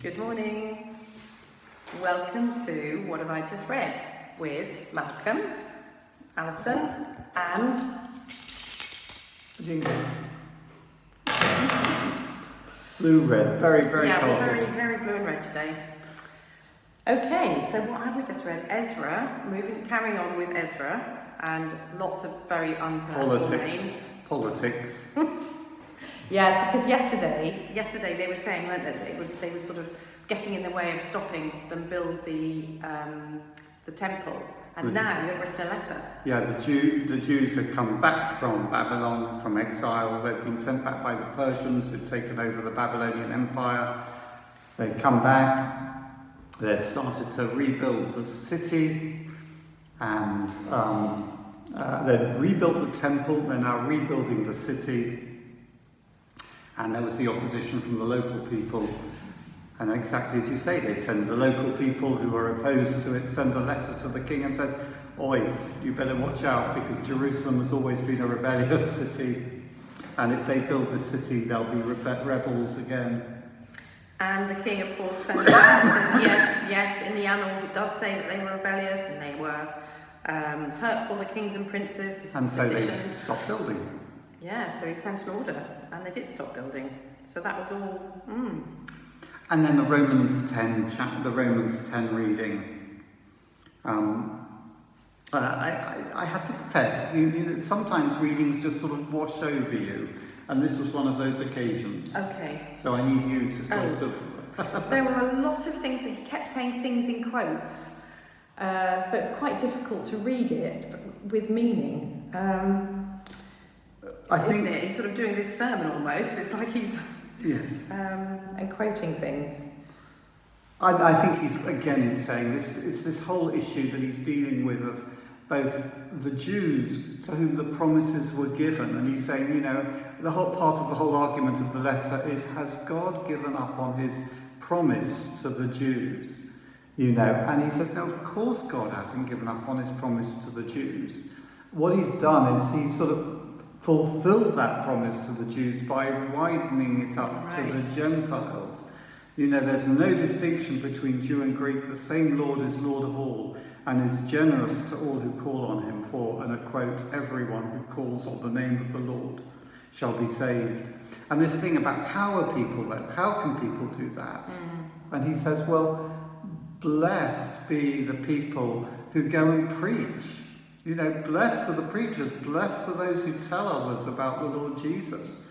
Good morning. Welcome to What Have I Just Read with Malcolm, Alison and Blue, red, very colourful. we're very blue and red today. Okay, so what have we just read? Ezra, carrying on with Ezra, and lots of very unpronounceable names. Politics. Yes, because yesterday they were saying, weren't they, they were sort of getting in the way of stopping them build the temple, and now they've written a letter. Yeah, the Jews had come back from Babylon, from exile. They'd been sent back by the Persians who'd taken over the Babylonian Empire. They'd come back. They'd started to rebuild the city, and they'd rebuilt the temple. They're now rebuilding the city. And there was the opposition from the local people. And exactly as you say, they send the local people who are opposed to it, send a letter to the king and said, "Oi, you better watch out, because Jerusalem has always been a rebellious city. And if they build this city, there'll be rebels again." And the king, of course, sends and says, yes, in the annals it does say that they were rebellious and they were hurtful to kings and princes. And so they stopped building. Yeah, so he sent an order, and they did stop building. So that was all. And then the Romans 10 reading. I have to confess, you know, sometimes readings just sort of wash over you, and this was one of those occasions. Okay. So I need you to sort of. There were a lot of things that he kept saying things in quotes, so it's quite difficult to read it with meaning. I think isn't it? He's sort of doing this sermon almost. It's like he's and quoting things. I think he's saying this whole issue that he's dealing with of both the Jews to whom the promises were given, and he's saying, you know, the whole part of the whole argument of the letter is, has God given up on his promise to the Jews? You know, and he says, no, of course God hasn't given up on his promise to the Jews. What he's done is he's sort of fulfilled that promise to the Jews by widening it up to the Gentiles. You know, there's no distinction between Jew and Greek. The same Lord is Lord of all and is generous to all who call on him, for, and I quote, everyone who calls on the name of the Lord shall be saved. And this thing about how are people then? How can people do that? And he says, well, blessed be the people who go and preach. You know, blessed are the preachers, blessed are those who tell others about the Lord Jesus,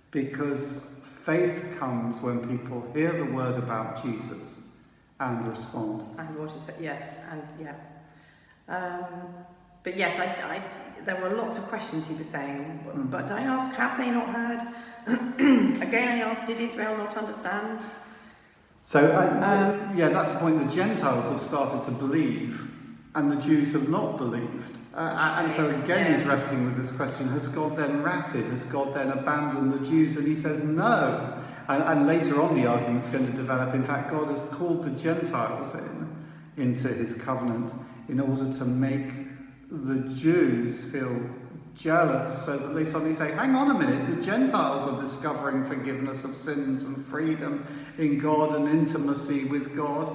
because faith comes when people hear the word about Jesus and respond. And what is it? Yes, and yeah. But yes, I there were lots of questions he was saying, but I asked, have they not heard? Again, I asked, did Israel not understand? So, that's the point. The Gentiles have started to believe, and the Jews have not believed. And so again he's wrestling with this question, has God then ratted? Has God then abandoned the Jews? And he says no. And later on the argument's going to develop. In fact, God has called the Gentiles into his covenant in order to make the Jews feel jealous, so that they suddenly say, hang on a minute, the Gentiles are discovering forgiveness of sins and freedom in God and intimacy with God.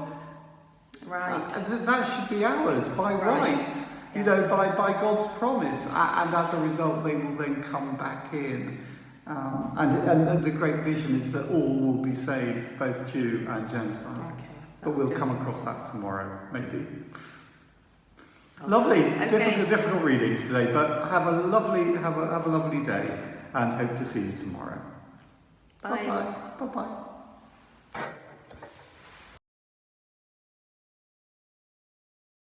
Right. That should be ours by right. You know, by God's promise, and as a result, they will then come back in. And the great vision is that all will be saved, both Jew and Gentile. Okay, but we'll come across that tomorrow, maybe. Lovely, difficult readings today, but have a lovely day, and hope to see you tomorrow. Bye. Bye bye.